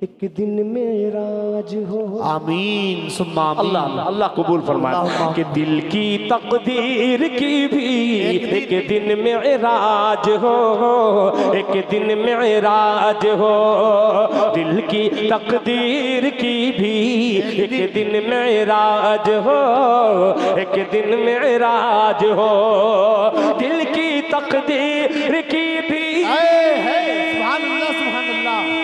ایک دن معراج ہو. آمین ثم آمین. اللہ اللہ قبول فرمائے کہ دل کی تقدیر کی بھی ایک دن معراج ہو. ایک دن معراج ہو. دل کی تقدیر کی بھی ایک دن معراج ہو. ایک دن معراج ہو. دل کی تقدیر کی بھی سبحان اللہ سبحان اللہ.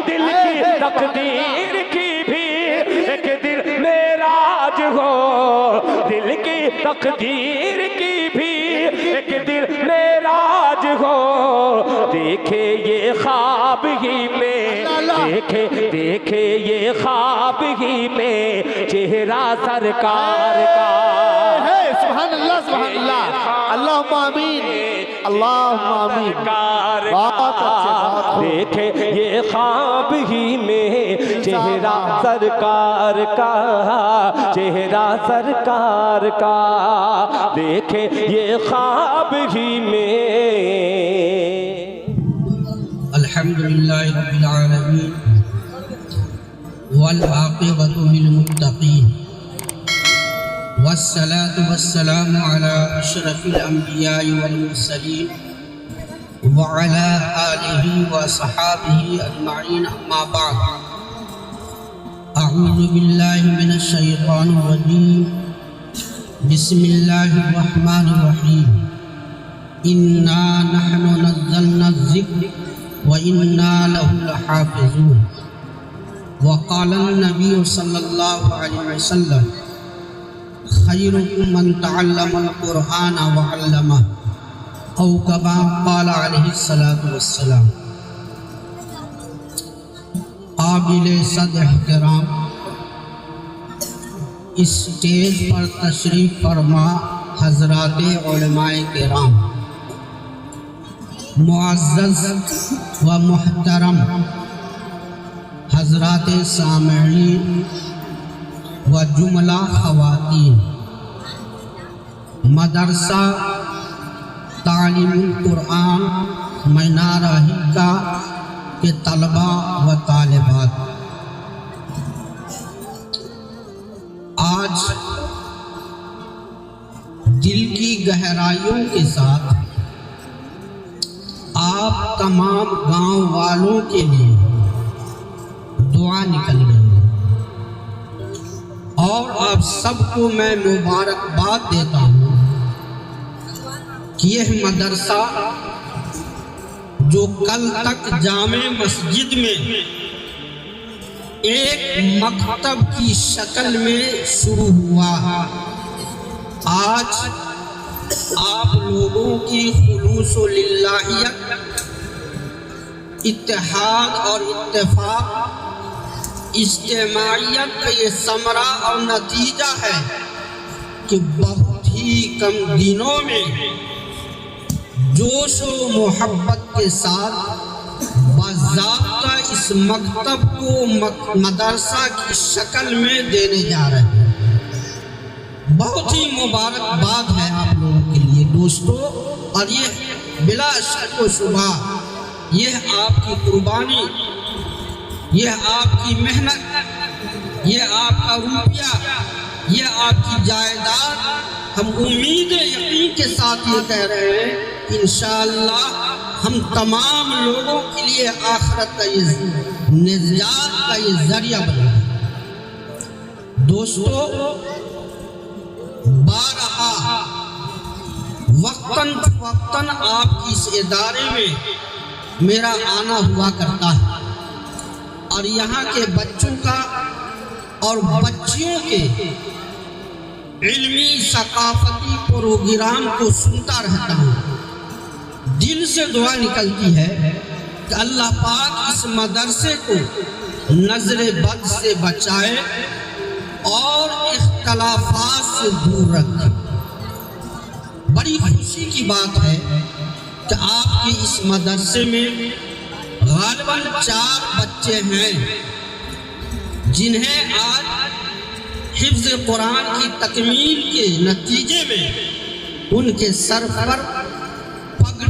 دل کی تقدیر کی بھی ایک دن معراج ہو. دل کی تقدیر کی بھی ایک دن معراج ہو. دیکھے یہ خواب ہی میں دیکھے یہ خواب ہی میں چہرہ سرکار کا. سبحان اللہ سبحان اللہ. اللہم آمین اللہم آمین. بہت اچھے. دیکھے یہ خواب ہی میں چہرہ سرکار کا. چہرہ سرکار کا دیکھے یہ خواب ہی میں. الحمدللہ رب العالمین والعاقبۃ للمتقین والصلاة والسلام على اشرف الانبیاء والمرسلین وعلى آلہ وصحابہ اجمعین. اما بعد اعوذ باللہ من الشیطان الرجیم. بسم اللہ الرحمن الرحیم. انا نحن نزلنا الذکر وَإِنَّا لَهُ لَحَافِظُونَ. وقال النبي صلى الله عليه وسلم خيركم من تعلم القرآن وعلمه أو كما قال عليه الصلاة والسلام. قابل صد احترام اسٹیج پر تشریف فرما حضرات علماء کرام، معزز و محترم حضرات سامعین و جملہ خواتین، مدرسہ تعلیم القرآن مینارہ حقہ کے طلبہ و طالبات، آج دل کی گہرائیوں کے ساتھ آپ تمام گاؤں والوں کے لیے دعا نکل رہی ہے اور آپ سب کو میں مبارکباد دیتا ہوں کہ یہ مدرسہ جو کل تک جامع مسجد میں ایک مکتب کی شکل میں شروع ہوا، آج آپ لوگوں کی خلوص و للہیت، اتحاد اور اتفاق، اجتماعیت کا یہ ثمرہ اور نتیجہ ہے کہ بہت ہی کم دنوں میں جوش و محبت کے ساتھ باضابطہ اس مکتب کو مدرسہ کی شکل میں دینے جا رہے ہیں۔ بہت ہی مبارکباد ہے آپ لوگوں کے لیے دوستو، اور یہ بلا شک و شبہ یہ آپ کی قربانی، یہ آپ کی محنت، یہ آپ کا روپیہ، یہ آپ کی جائیداد، ہم امید یقین کے ساتھ یہ کہہ رہے ہیں کہ انشاءاللہ ہم تمام لوگوں کے لیے آخرت کا یہ نجات کا یہ ذریعہ بنے۔ دوستو، بارہا وقتاً فوقتاً آپ کی اس ادارے میں میرا آنا ہوا کرتا ہے اور یہاں کے بچوں کا اور بچیوں کے علمی ثقافتی پروگرام کو سنتا رہتا ہوں۔ دل سے دعا نکلتی ہے کہ اللہ پاک اس مدرسے کو نظر بد سے بچائے اور اختلافات سے دور رکھے۔ بڑی خوشی کی بات ہے کہ آپ کے اس مدرسے میں غالباً 4 بچے ہیں جنہیں آج حفظ قرآن کی تکمیل کے نتیجے میں ان کے سر پر پگ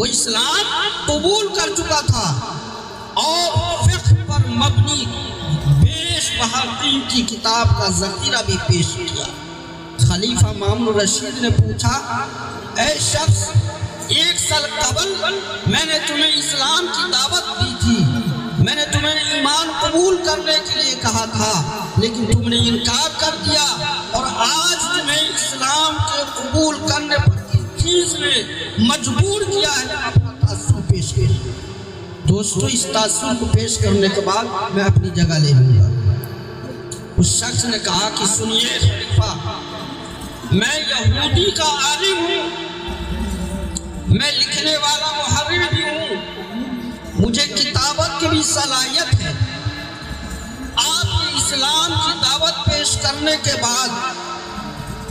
وہ اسلام قبول کر چکا تھا اور فقہ پر مبنی بیش بہادرین کی کتاب کا ذخیرہ بھی پیش کیا۔ خلیفہ مامون الرشید نے پوچھا، اے شخص، 1 سال قبل میں نے تمہیں اسلام کی دعوت دی تھی، میں نے تمہیں ایمان قبول کرنے کے لیے کہا تھا، لیکن تم نے انکار کر دیا، اور آج تمہیں اسلام کے قبول کرنے پر کس چیز نے مجبور کیا ہے؟ اپنا تاثر پیش کیا۔ دوستو، اس تاثر کو پیش کرنے کے بعد میں اپنی جگہ لے لوں گا۔ اس شخص نے کہا کہ سنیے خلیفہ، میں یہودی کا عالم ہوں، میں لکھنے والا محرر بھی ہوں، مجھے کتابت کی بھی صلاحیت ہے۔ آپ نے اسلام کی دعوت پیش کرنے کے بعد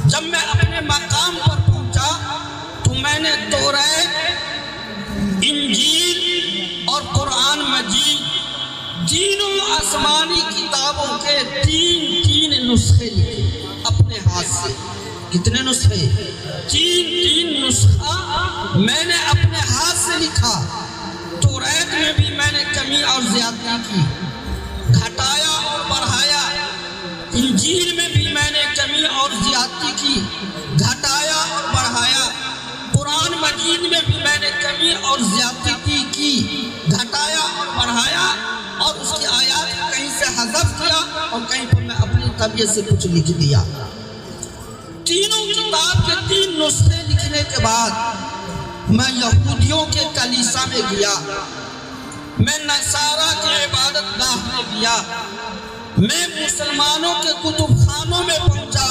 جب میں اپنے مقام پر پہنچا تو میں نے توریت، انجیل اور قرآن مجید تینوں آسمانی کتابوں کے تین نسخے لکھے اپنے ہاتھ سے۔ کتنے نسخے؟ تین نسخہ میں نے اپنے ہاتھ سے لکھا۔ توریت میں بھی میں نے کمی اور زیادتی کی، گھٹایا اور بڑھایا۔ انجیل میں بھی میں نے کمی اور زیادتی کی، گھٹایا اور بڑھایا۔ قرآن مجید میں بھی میں نے کمی اور زیادتی کی، گھٹایا اور بڑھایا، اور اس کی آیات کہیں سے حذف کیا اور کہیں پر میں اپنی طبیعت سے کچھ لکھ دیا۔ تینوں کتاب کے 3 نسخے لکھنے کے بعد میں یہودیوں کے کلیسا میں گیا، میں نصارہ کے عبادت گاہ میں گیا، میں مسلمانوں کے کتب خانوں میں پہنچا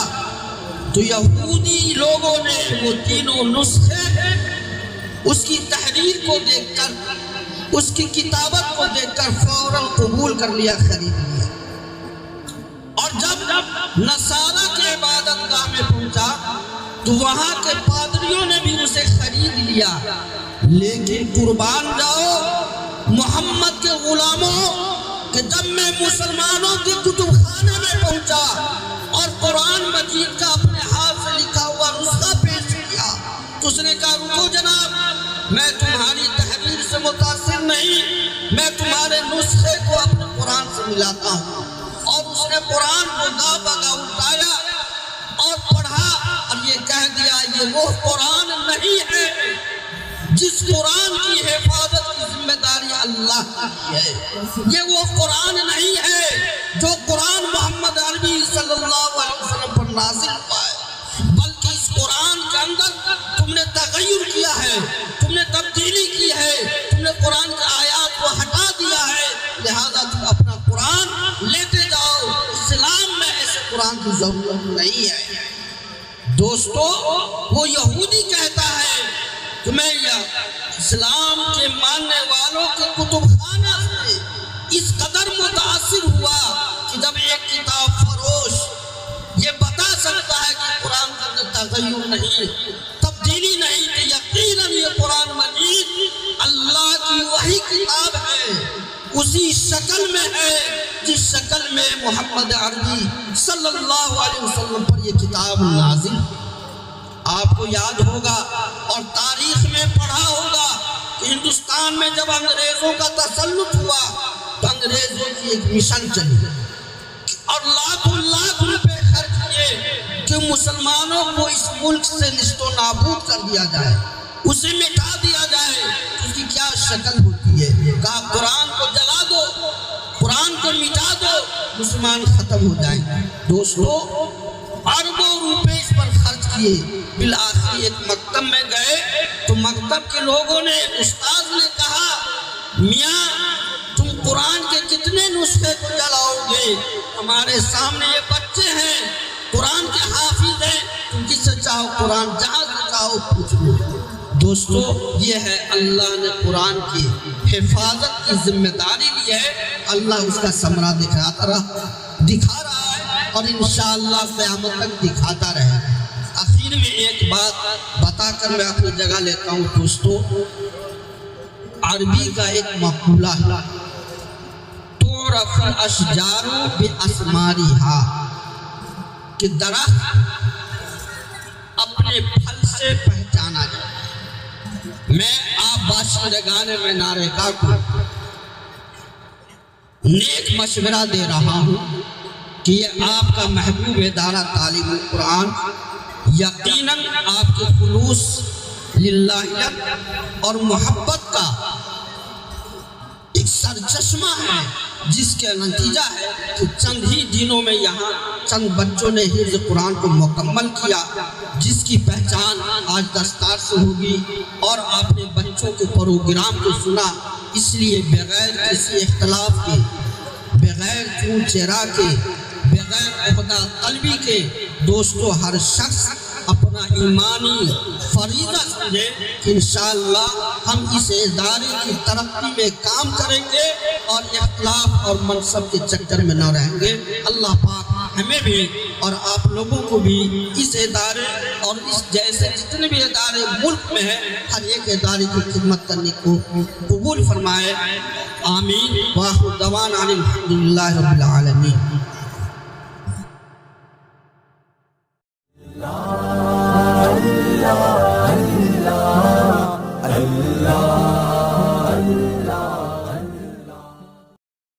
تو یہودی لوگوں نے وہ تینوں نسخے اس کی تحریر کو دیکھ کر، اس کی کتابت کو دیکھ کر فوراً قبول کر لیا، خرید لیا۔ اور جب نصارہ کے عبادت گاہ میں پہنچا تو وہاں کے پادریوں نے بھی اسے خرید لیا۔ لیکن قربان جاؤ محمد کے غلاموں کہ جب میں مسلمانوں کے کتب خانے میں پہنچا اور قرآن مجید کا اپنے ہاتھ سے لکھا ہوا نسخہ پیش کیا تو اس نے کہا، رکو جناب، میں تمہاری تحریر سے متاثر نہیں، میں تمہارے نسخے کو اپنے قرآن سے ملاتا ہوں۔ اور اس نے قرآن کو گا بگا اٹھایا اور پڑھا اور یہ کہہ دیا، یہ وہ قرآن نہیں ہے جس قرآن کی حفاظت کی ذمہ داری اللہ کی ہے، یہ وہ قرآن نہیں ہے جو قرآن محمد عربی صلی اللہ علیہ وسلم پر نازل ہوا ہے، بلکہ اس قرآن کے اندر تم نے تغیر کیا ہے، تم نے تبدیلی کی ہے، تم نے قرآن کی آیات کو ہٹا دیا ہے، لہذا تم اپنا قرآن لیتے جاؤ، اسلام میں ایسے قرآن کی ضرورت نہیں ہے۔ دوستو، وہ یہودی کہتا ہے کہ میں اسلام کے ماننے والوں کے کتب خانہ سے اس قدر متاثر ہوا کہ جب ایک کتاب فروش یہ بتا سکتا ہے کہ قرآن کے اندر تغیر نہیں، تبدیلی نہیں، تو یقیناً یہ قرآن مجید اللہ کی وحی کتاب ہے، اسی شکل میں ہے جس شکل میں محمد عربی صلی اللہ علیہ وسلم پر یہ کتاب نازل۔ آپ کو یاد ہوگا اور تاریخ میں پڑھا ہوگا کہ ہندوستان میں جب انگریزوں کا تسلط ہوا تو انگریزوں کی ایک مشن چلی اور لاکھوں روپے خرچ کیے کہ مسلمانوں کو اس ملک سے نیست و نابود کر دیا جائے، اسے مٹا دیا جائے۔ اس کی کیا شکل ہوتی ہے؟ کہا قرآن کو جلا دو، قرآن کو مٹا دو، مسلمان ختم ہو جائیں۔ دوستو، اربوں روپے اس پر خرچ کیے، بالآخر ایک مکتب میں گئے تو مکتب کے لوگوں نے، استاد نے کہا، میاں تم قرآن کے کتنے نسخے کو جلاؤ گے؟ ہمارے سامنے یہ بچے ہیں، قرآن کے حافظ ہیں، تم جس سے چاہو قرآن جہاں سے چاہو پوچھ لو۔ دوستو، یہ ہے اللہ نے قرآن کی حفاظت کی ذمہ داری لی ہے، اللہ اس کا ثمرہ دکھا رہا ہے اور انشاءاللہ قیامت تک دکھاتا رہے۔ آخر میں ایک بات بتا کر میں اپنی جگہ لیتا ہوں۔ دوستو، عربی کا ایک مقولہ ہے، تعرف الاشجار باسمارها، کہ درخت اپنے پھل سے پہچانا جائے۔ میں آپ باشندگان میں نارے کو نیک مشورہ دے رہا ہوں کہ یہ آپ کا محبوب ادارہ تعلیم القرآن یقیناً آپ کے خلوص للہیت اور محبت کا ایک سرچشمہ ہے، جس کے نتیجہ ہے کہ چند ہی دنوں میں یہاں چند بچوں نے حفظ قرآن کو مکمل کیا، جس کی پہچان آج دستار سے ہوگی۔ اور آپ نے بچوں کے پروگرام کو سنا، اس لیے بغیر کسی اختلاف کے، بغیر چون چرا کے، بغیر عہدہ طلبی کے، دوستو ہر شخص اپنا ایمانی فریضہ سمجھے کہ انشاءاللہ ہم اس ادارے کی ترقی میں کام کریں گے اور اختلاف اور منصب کے چکر میں نہ رہیں گے۔ اللہ پاک ہمیں بھی اور آپ لوگوں کو بھی اس ادارے اور اس جیسے جتنے بھی ادارے ملک میں ہیں، ہر ایک ادارے کی خدمت کرنے کو قبول فرمائے۔ آمین۔ وآخر دعوانا الحمدللہ رب العالمین۔